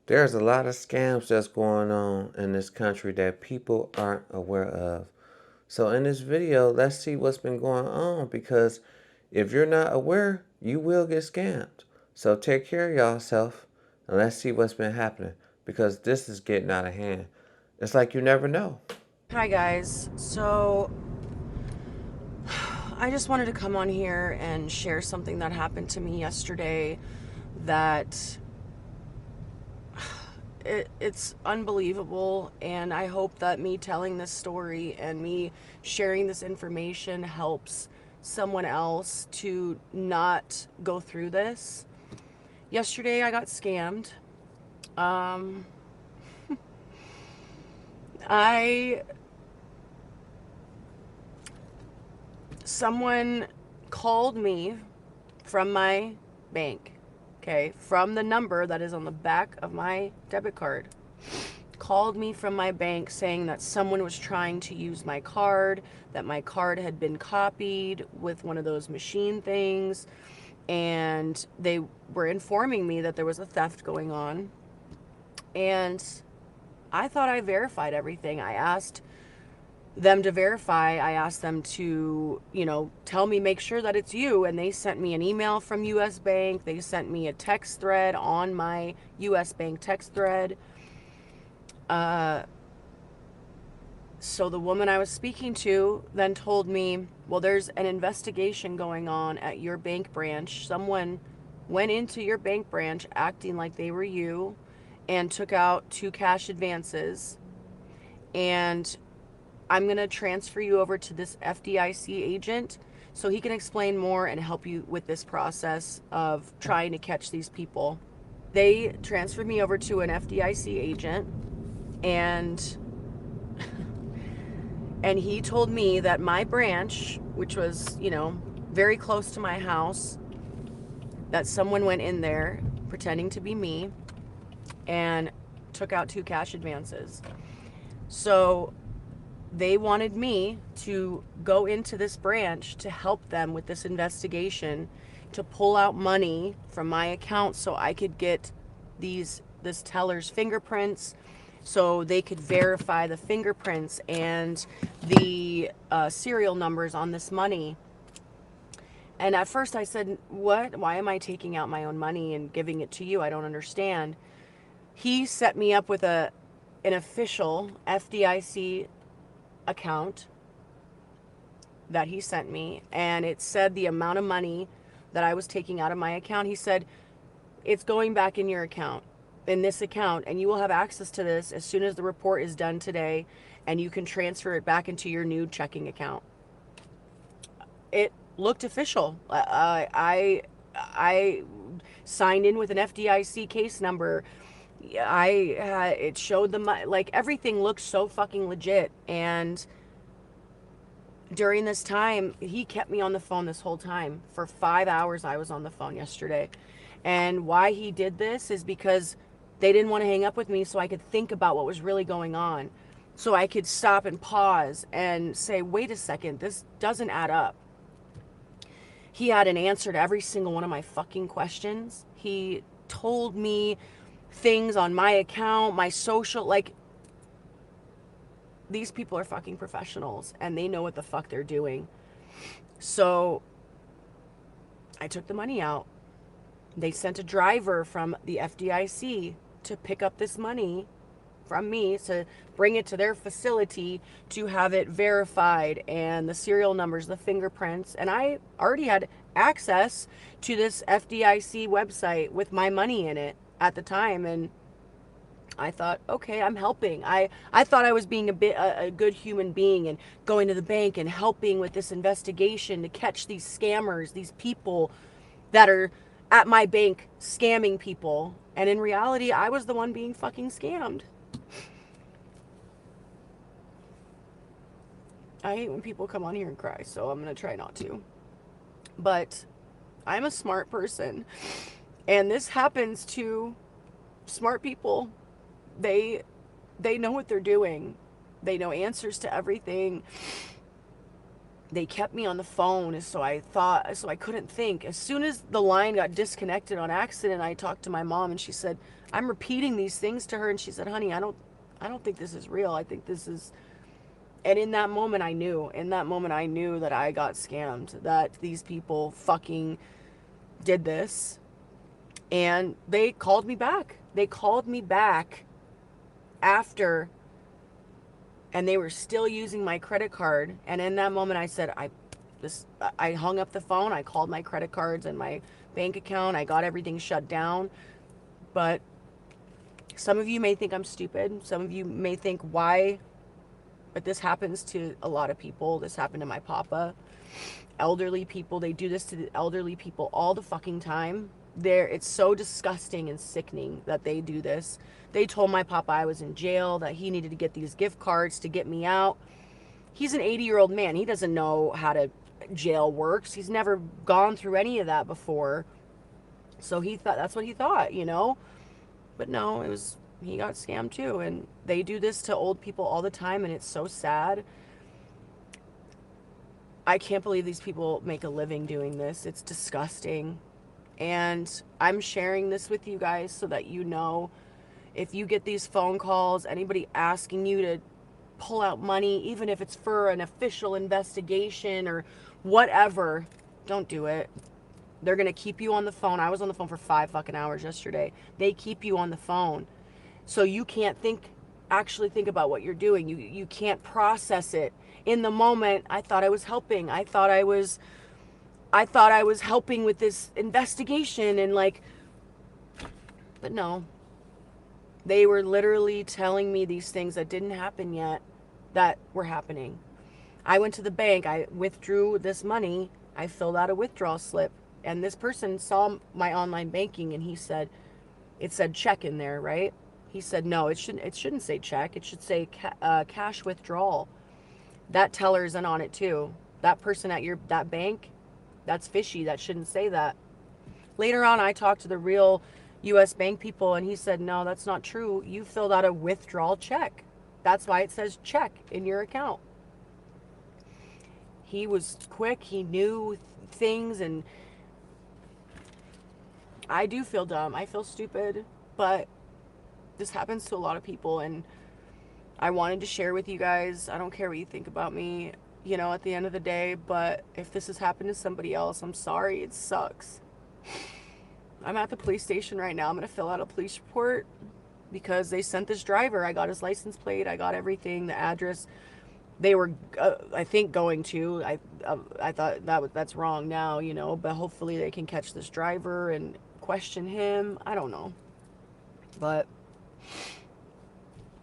There's a lot of scams that's going on in this country that people aren't aware of. So in this video, let's see what's been going on because if you're not aware, you will get scammed. So take care of yourself and let's see what's been happening because this is getting out of hand. It's like you never know. Hi guys. So I just wanted to come on here and share something that happened to me yesterday that it's unbelievable, and I hope that me telling this story and me sharing this information helps someone else to not go through this. Yesterday I got scammed. Um I Someone called me from my bank, okay, from the number that is on the back of my debit card. Called me from my bank saying that someone was trying to use my card, that my card had been copied with one of those machine things, and they were informing me that there was a theft going on. And I thought I verified everything. I asked them to verify. I asked them to, tell me, make sure that it's you. And they sent me an email from US Bank. They sent me a text thread on my US Bank text thread. Uh, so the woman I was speaking to then told me, well, there's an investigation going on at your bank branch. Someone went into your bank branch acting like they were you and took out 2 cash advances. And I'm going to transfer you over to this FDIC agent so he can explain more and help you with this process of trying to catch these people. They transferred me over to an FDIC agent, and he told me that my branch, which was, very close to my house, that someone went in there pretending to be me and took out 2 cash advances. So they wanted me to go into this branch to help them with this investigation, to pull out money from my account so I could get this teller's fingerprints, so they could verify the fingerprints and the serial numbers on this money. And at first I said, what? Why am I taking out my own money and giving it to you? I don't understand. He set me up with an official FDIC account that he sent me, and it said the amount of money that I was taking out of my account. He said, it's going back in your account, in this account, and you will have access to this as soon as the report is done today, and you can transfer it back into your new checking account. It looked official. I signed in with an FDIC case number. It showed the like everything looked so fucking legit. And during this time, he kept me on the phone this whole time. For 5 hours I was on the phone yesterday. And why he did this is because they didn't want to hang up with me so I could think about what was really going on, so I could stop and pause and say, wait a second, this doesn't add up. He had an answer to every single one of my fucking questions. He told me things on my account, my social, like, these people are fucking professionals and they know what the fuck they're doing. So I took the money out. They sent a driver from the FDIC to pick up this money from me, to bring it to their facility to have it verified, and the serial numbers, the fingerprints. And I already had access to this FDIC website with my money in it at the time. And I thought, okay, I'm helping. I thought I was being a good human being and going to the bank and helping with this investigation to catch these scammers, these people that are at my bank scamming people. And in reality, I was the one being fucking scammed. I hate when people come on here and cry, so I'm going to try not to. But I'm a smart person, and this happens to smart people. They they know what they're doing. They know answers to everything. they kept me on the phone, so I couldn't think. As soon as the line got disconnected on accident, I talked to my mom, and she said, I'm repeating these things to her, and she said, honey, I don't think this is real. I think this is. And in that moment I knew that I got scammed, that these people fucking did this. And they called me back after, and they were still using my credit card. And in that moment I said, I hung up the phone. I called my credit cards and my bank account. I got everything shut down. But some of you may think I'm stupid. Some of you may think, why? But this happens to a lot of people. This happened to my papa. Elderly people, they do this to the elderly people all the fucking time. It's so disgusting and sickening that they do this. They told my papa I was in jail, that he needed to get these gift cards to get me out. He's an 80-year-old man. He doesn't know how to jail works. He's never gone through any of that before. So he thought, that's what he thought, you know? But no, he got scammed too. And they do this to old people all the time, and it's so sad. I can't believe these people make a living doing this. It's disgusting. And I'm sharing this with you guys so that you know, if you get these phone calls, anybody asking you to pull out money, even if it's for an official investigation or whatever, don't do it. They're going to keep you on the phone. I was on the phone for 5 fucking hours yesterday. They keep you on the phone. So you can't actually think about what you're doing. You can't process it. In the moment, I thought I was helping. I thought I was helping with this investigation, and but no. They were literally telling me these things that didn't happen yet that were happening. I went to the bank, I withdrew this money, I filled out a withdrawal slip, and this person saw my online banking, and he said, it said check in there, right? He said, no, it shouldn't say check, it should say cash withdrawal. That teller isn't on it too. That person at that bank, that's fishy. That shouldn't say that. Later on, I talked to the real U.S. bank people, and he said, no, that's not true. You filled out a withdrawal check. That's why it says check in your account. He was quick. He knew things, and I do feel dumb. I feel stupid, but this happens to a lot of people, and I wanted to share with you guys. I don't care what you think about me, at the end of the day, but if this has happened to somebody else, I'm sorry. It sucks. I'm at the police station right now. I'm going to fill out a police report because they sent this driver. I got his license plate. I got everything, the address. They were, I think, going to. I thought that's wrong now, but hopefully they can catch this driver and question him. I don't know. But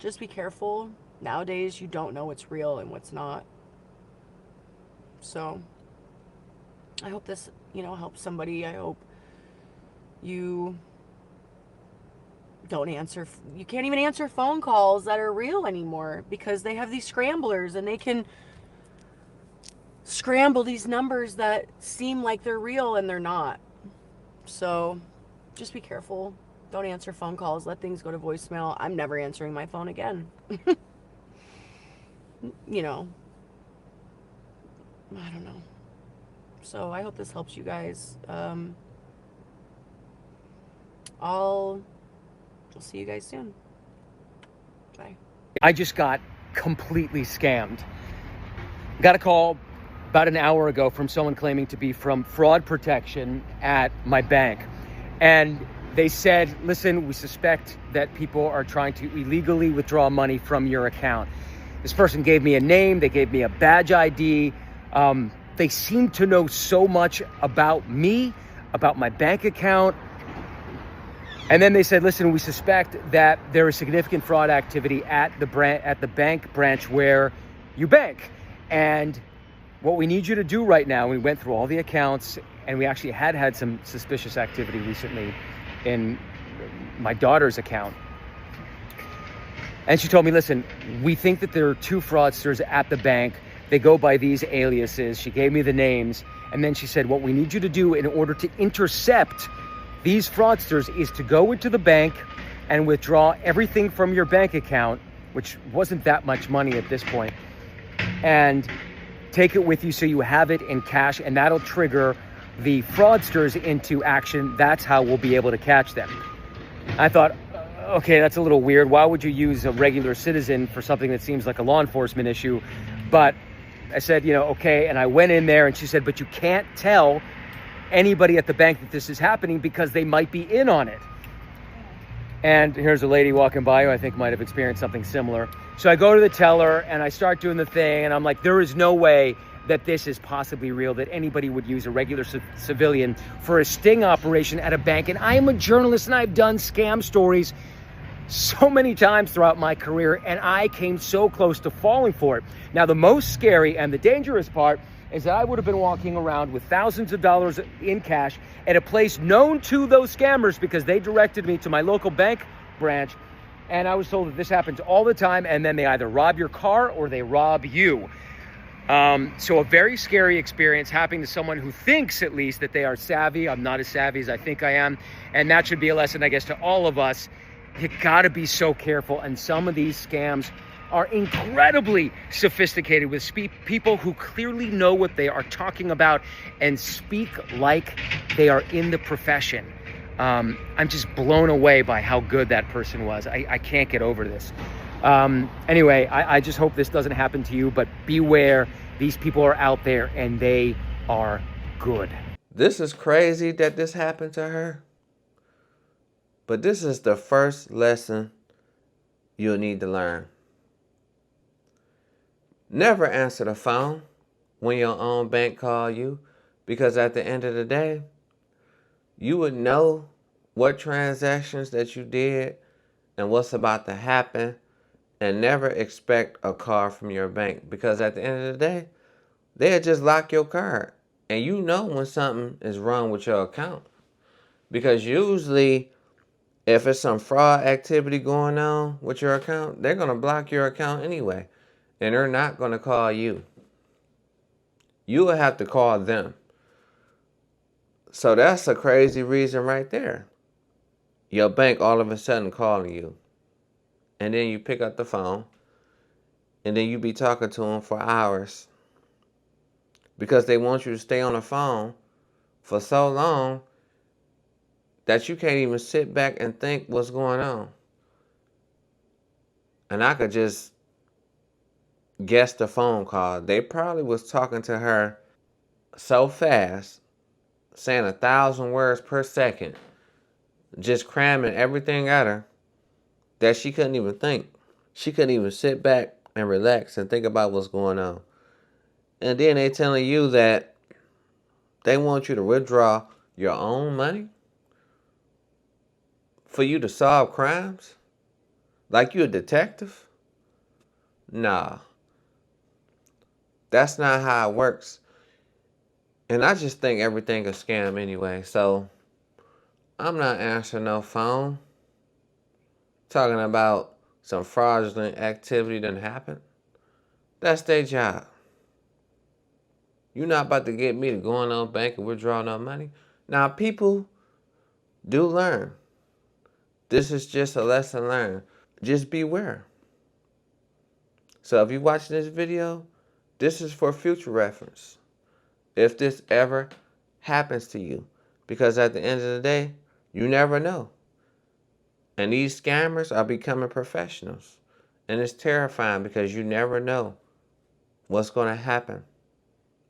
just be careful. Nowadays, you don't know what's real and what's not. So I hope this, helps somebody. I hope you don't answer. You can't even answer phone calls that are real anymore because they have these scramblers, and they can scramble these numbers that seem like they're real and they're not. So just be careful. Don't answer phone calls. Let things go to voicemail. I'm never answering my phone again. I don't know. So I hope this helps you guys. I'll see you guys soon. Bye. I just got completely scammed. Got a call about an hour ago from someone claiming to be from fraud protection at my bank. And they said, listen, we suspect that people are trying to illegally withdraw money from your account. This person gave me a name. They gave me a badge ID. They seem to know so much about me, about my bank account. And then they said, listen, we suspect that there is significant fraud activity at the bank branch where you bank. And what we need you to do right now, we went through all the accounts, and we actually had some suspicious activity recently in my daughter's account. And she told me, listen, we think that there are 2 fraudsters at the bank. They go by these aliases. She gave me the names. And then she said, what we need you to do in order to intercept these fraudsters is to go into the bank and withdraw everything from your bank account, which wasn't that much money at this point. And take it with you so you have it in cash, and that'll trigger the fraudsters into action. That's how we'll be able to catch them. I thought, okay, that's a little weird. Why would you use a regular citizen for something that seems like a law enforcement issue? But I said, okay. And I went in there and she said, but you can't tell anybody at the bank that this is happening because they might be in on it. And here's a lady walking by who I think might have experienced something similar. So I go to the teller and I start doing the thing, and I'm like, there is no way that this is possibly real, that anybody would use a regular civilian for a sting operation at a bank. And I am a journalist and I've done scam stories so many times throughout my career, and I came so close to falling for it. Now, the most scary and the dangerous part is that I would have been walking around with thousands of dollars in cash at a place known to those scammers because they directed me to my local bank branch. And I was told that this happens all the time, and then they either rob your car or they rob you. So a very scary experience happening to someone who thinks, at least, that they are savvy. I'm not as savvy as I think I am. And that should be a lesson, I guess, to all of us. You gotta be so careful. And some of these scams are incredibly sophisticated with people who clearly know what they are talking about and speak like they are in the profession. I'm just blown away by how good that person was. I can't get over this. Anyway, I just hope this doesn't happen to you, but beware. These people are out there and they are good. This is crazy that this happened to her. But this is the first lesson you'll need to learn. Never answer the phone when your own bank call you, because at the end of the day, you would know what transactions that you did and what's about to happen, and never expect a call from your bank, because at the end of the day, they'll just lock your card. And you know when something is wrong with your account, because usually if it's some fraud activity going on with your account, they're going to block your account anyway. And they're not going to call you. You will have to call them. So that's a crazy reason right there. Your bank all of a sudden calling you. And then you pick up the phone. And then you be talking to them for hours. Because they want you to stay on the phone for so long that you can't even sit back and think what's going on. And I could just guess the phone call. They probably was talking to her so fast, saying 1,000 words per second, just cramming everything at her, that she couldn't even think. She couldn't even sit back and relax and think about what's going on. And then they telling you that they want you to withdraw your own money for you to solve crimes? Like you a detective? Nah. That's not how it works. And I just think everything is a scam anyway. So I'm not answering no phone talking about some fraudulent activity that happened. That's their job. You're not about to get me to go in on bank and withdraw no money. Now people do learn. This is just a lesson learned. Just beware. So if you're watching this video, this is for future reference. If this ever happens to you. Because at the end of the day, you never know. And these scammers are becoming professionals. And it's terrifying because you never know what's going to happen.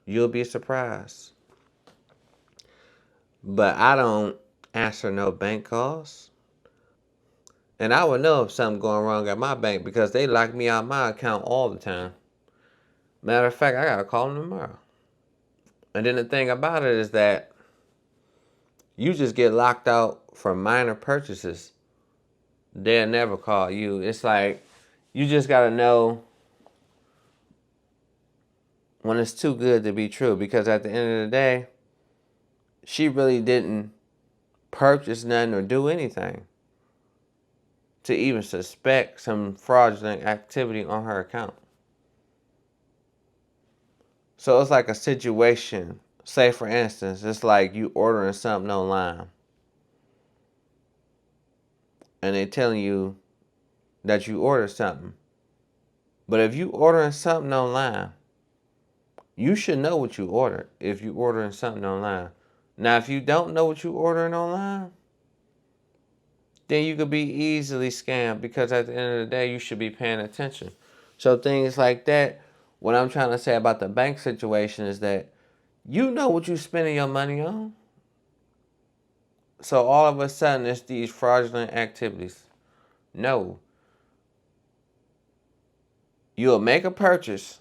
You'll be surprised. But I don't answer no bank calls. And I would know if something going wrong at my bank because they lock me out of my account all the time. Matter of fact, I got to call them tomorrow. And then the thing about it is that you just get locked out for minor purchases. They'll never call you. It's like you just got to know when it's too good to be true. Because at the end of the day, she really didn't purchase nothing or do anything to even suspect some fraudulent activity on her account. So it's like a situation. Say, for instance, it's like you ordering something online. And they're telling you that you ordered something. But if you ordering something online, You should know what you ordered if you ordering something online. Now, if you don't know what you ordering online, then you could be easily scammed, because at the end of the day, you should be paying attention. So things like that, what I'm trying to say about the bank situation is that you know what you're spending your money on. So all of a sudden, it's these fraudulent activities. No. You'll make a purchase,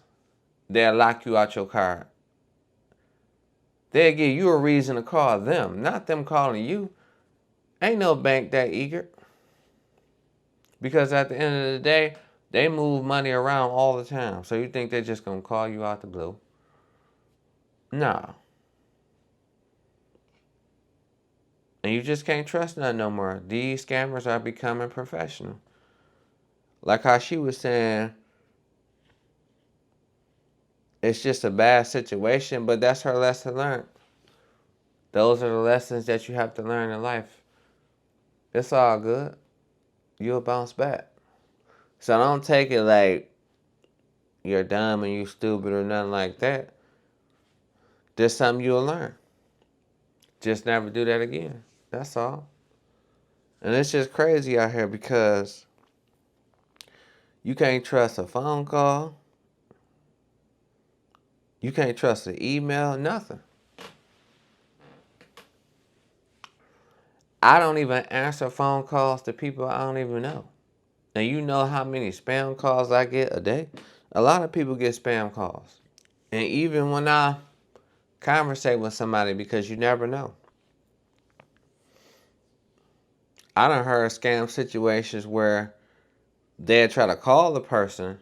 they'll lock you out your card. They'll give you a reason to call them, not them calling you. Ain't no bank that eager. Because at the end of the day, they move money around all the time. So you think they're just going to call you out the blue? Nah. And you just can't trust nothing no more. These scammers are becoming professional. Like how she was saying, it's just a bad situation, but that's her lesson learned. Those are the lessons that you have to learn in life. It's all good. You'll bounce back. So don't take it like you're dumb and you stupid or nothing like that. There's something you'll learn. Just never do that again. That's all. And it's just crazy out here because you can't trust a phone call. You can't trust an email, nothing. I don't even answer phone calls to people I don't even know. And you know how many spam calls I get a day? A lot of people get spam calls. And even when I conversate with somebody, because you never know. I done heard scam situations where they'll try to call the person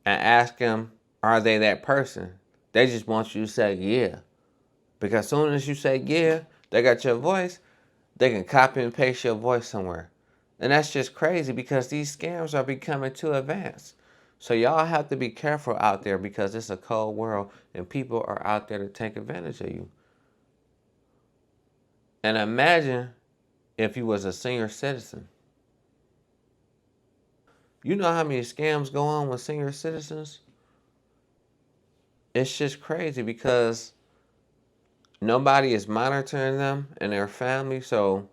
and ask them, are they that person? They just want you to say yeah. Because as soon as you say yeah, they got your voice, they can copy and paste your voice somewhere. And that's just crazy because these scams are becoming too advanced. So y'all have to be careful out there because it's a cold world and people are out there to take advantage of you. And imagine if you was a senior citizen. You know how many scams go on with senior citizens? It's just crazy because nobody is monitoring them and their family, so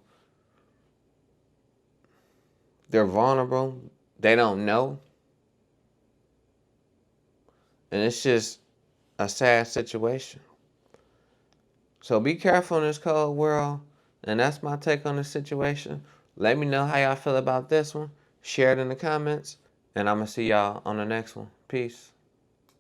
they're vulnerable. They don't know. And it's just a sad situation. So be careful in this cold world. And that's my take on the situation. Let me know how y'all feel about this one. Share it in the comments. And I'm going to see y'all on the next one. Peace.